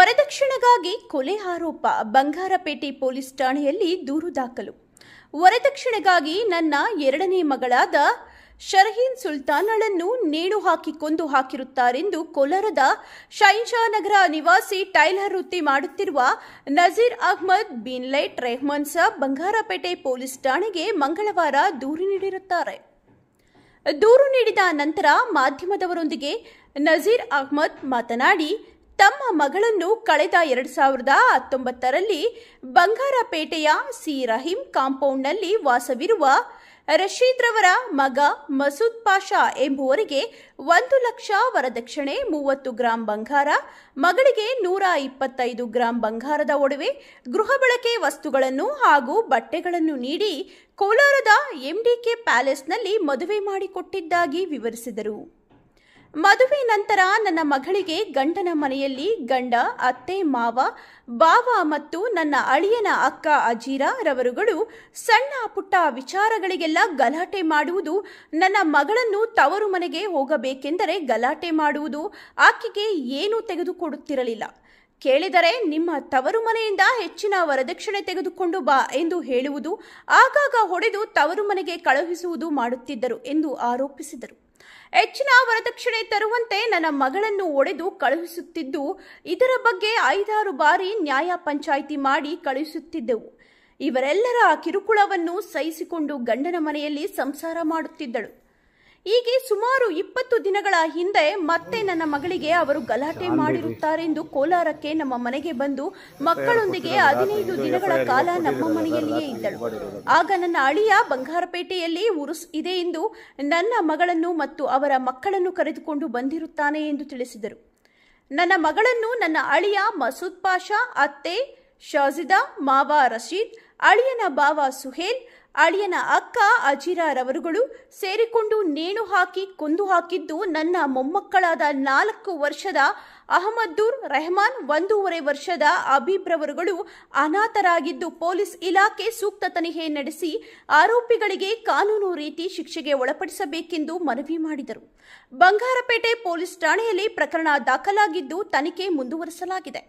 ವರದಕ್ಷಿಣೆಗಾಗಿ ಕೊಲೆ ಆರೋಪ ಬಂಗಾರಪೇಟೆ ಪೊಲೀಸ್ ಠಾಣೆಯಲ್ಲಿ ದೂರು ದಾಖಲು. ವರದಕ್ಷಿಣೆಗಾಗಿ ನನ್ನ ಎರಡನೇ ಮಗಳಾದ ಶರ್ಹೀನ್ ಸುಲ್ತಾನಳನ್ನು ನೇಣು ಹಾಕಿ ಕೊಂದು ಹಾಕಿರುತ್ತಾರೆಂದು ಕೋಲಾರದ ಶೈನ್ಶಾನಗರ ನಿವಾಸಿ ಟೈಲರ್ ವೃತ್ತಿ ಮಾಡುತ್ತಿರುವ ನಜೀರ್ ಅಹ್ಮದ್ ಬಿನ್ ಲೈಟ್ ರೆಹಮಾನ್ ಸಾಬ್ ಬಂಗಾರಪೇಟೆ ಪೊಲೀಸ್ ಠಾಣೆಗೆ ಮಂಗಳವಾರ ದೂರು ನೀಡಿರುತ್ತಾರೆ. ದೂರು ನೀಡಿದ ನಂತರ ಮಾಧ್ಯಮದವರೊಂದಿಗೆ ನಜೀರ್ ಅಹ್ಮದ್ ಮಾತನಾಡಿ, ತಮ್ಮ ಮಗಳನ್ನು ಕಳೆದ 2019ರಲ್ಲಿ ಬಂಗಾರಪೇಟೆಯ ಸಿ ರಹೀಂ ಕಾಂಪೌಂಡ್ನಲ್ಲಿ ವಾಸವಿರುವ ರಶೀದ್ ರವರ ಮಗ ಮಸೂದ್ ಪಾಷಾ ಎಂಬುವರಿಗೆ 1 ಲಕ್ಷ ವರದಕ್ಷಿಣೆ, 30 ಗ್ರಾಂ ಬಂಗಾರ, ಮಗಳಿಗೆ 125 ಗ್ರಾಂ ಬಂಗಾರದ ಒಡವೆ, ಗೃಹ ಬಳಕೆ ವಸ್ತುಗಳನ್ನು ಹಾಗೂ ಬಟ್ಟೆಗಳನ್ನು ನೀಡಿ ಕೋಲಾರದ ಎಂಡಿಕೆ ಪ್ಯಾಲೇಸ್ನಲ್ಲಿ ಮದುವೆ ಮಾಡಿಕೊಟ್ಟಿದ್ದಾಗಿ ವಿವರಿಸಿದರು. ಮದುವೆ ನಂತರ ನನ್ನ ಮಗಳಿಗೆ ಗಂಡನ ಮನೆಯಲ್ಲಿ ಗಂಡ, ಅತ್ತೆ, ಮಾವ, ಬಾವ ಮತ್ತು ನನ್ನ ಅಳಿಯನ ಅಕ್ಕ ಅಜೀರಾ ರವರುಗಳು ಸಣ್ಣ ಪುಟ್ಟ ವಿಚಾರಗಳಿಗೆಲ್ಲ ಗಲಾಟೆ ಮಾಡುವುದು, ನನ್ನ ಮಗಳನ್ನು ತವರು ಮನೆಗೆ ಹೋಗಬೇಕೆಂದರೆ ಗಲಾಟೆ ಮಾಡುವುದು, ಆಕೆಗೆ ಏನೂ ತೆಗೆದುಕೊಡುತ್ತಿರಲಿಲ್ಲ. ಕೇಳಿದರೆ ನಿಮ್ಮ ತವರು ಮನೆಯಿಂದ ಹೆಚ್ಚಿನ ವರದಕ್ಷಿಣೆ ತೆಗೆದುಕೊಂಡು ಬಾ ಎಂದು ಹೇಳುವುದು, ಆಗಾಗ ಹೊಡೆದು ತವರು ಮನೆಗೆ ಕಳುಹಿಸುವುದು ಮಾಡುತ್ತಿದ್ದರು ಎಂದು ಆರೋಪಿಸಿದರು. ಹೆಚ್ಚಿನ ವರದಕ್ಷಿಣೆ ತರುವಂತೆ ನನ್ನ ಮಗಳನ್ನು ಒಡೆದು ಕಳುಹಿಸುತ್ತಿದ್ದು, ಇದರ ಬಗ್ಗೆ 5-6 ಬಾರಿ ನ್ಯಾಯ ಪಂಚಾಯಿತಿ ಮಾಡಿ ಕಳುಹಿಸುತ್ತಿದ್ದೆವು. ಇವರೆಲ್ಲರ ಕಿರುಕುಳವನ್ನು ಸಹಿಸಿಕೊಂಡು ಗಂಡನ ಮನೆಯಲ್ಲಿ ಸಂಸಾರ ಮಾಡುತ್ತಿದ್ದಳು. ಹೀಗೆ ಸುಮಾರು 20 ದಿನಗಳ ಹಿಂದೆ ಮತ್ತೆ ನನ್ನ ಮಗಳಿಗೆ ಅವರು ಗಲಾಟೆ ಮಾಡಿರುತ್ತಾರೆಂದು ಕೋಲಾರಕ್ಕೆ ನಮ್ಮ ಮನೆಗೆ ಬಂದು ಮಕ್ಕಳೊಂದಿಗೆ 15 ದಿನಗಳ ಕಾಲ ನಮ್ಮ ಮನೆಯಲ್ಲಿಯೇ ಇದ್ದಳು. ಆಗ ನನ್ನ ಅಳಿಯ ಬಂಗಾರಪೇಟೆಯಲ್ಲಿ ಉರುಸ್ ಇದೆ ಎಂದು ನನ್ನ ಮಗಳನ್ನು ಮತ್ತು ಅವರ ಮಕ್ಕಳನ್ನು ಕರೆದುಕೊಂಡು ಬಂದಿರುತ್ತಾನೆ ಎಂದು ತಿಳಿಸಿದರು. ನನ್ನ ಮಗಳನ್ನು ನನ್ನ ಅಳಿಯ ಮಸೂದ್ ಪಾಷಾ, ಅತ್ತೆ ಶಾಜಿದಾ, ಮಾವ ರಶೀದ್, ಅಳಿಯನ ಬಾವ ಸುಹೇಲ್, ಅಳಿಯನ ಅಕ್ಕ ಅಜೀರಾ ರವರುಗಳು ಸೇರಿಕೊಂಡು ನೇಣು ಹಾಕಿ ಕೊಂದು ಹಾಕಿದ್ದು, ನನ್ನ ಮೊಮ್ಮಕ್ಕಳಾದ 4 ವರ್ಷದ ಅಹಮದೂರ್ ರೆಹಮಾನ್, 1.5 ವರ್ಷದ ಅಬೀಬ್ ರವರುಗಳು ಅನಾಥರಾಗಿದ್ದು, ಪೊಲೀಸ್ ಇಲಾಖೆ ಸೂಕ್ತ ತನಿಖೆ ನಡೆಸಿ ಆರೋಪಿಗಳಿಗೆ ಕಾನೂನು ರೀತಿ ಶಿಕ್ಷೆಗೆ ಒಳಪಡಿಸಬೇಕೆಂದು ಮನವಿ ಮಾಡಿದರು. ಬಂಗಾರಪೇಟೆ ಪೊಲೀಸ್ ಠಾಣೆಯಲ್ಲಿ ಪ್ರಕರಣ ದಾಖಲಾಗಿದ್ದು ತನಿಖೆ ಮುಂದುವರಿಸಲಾಗಿದೆ.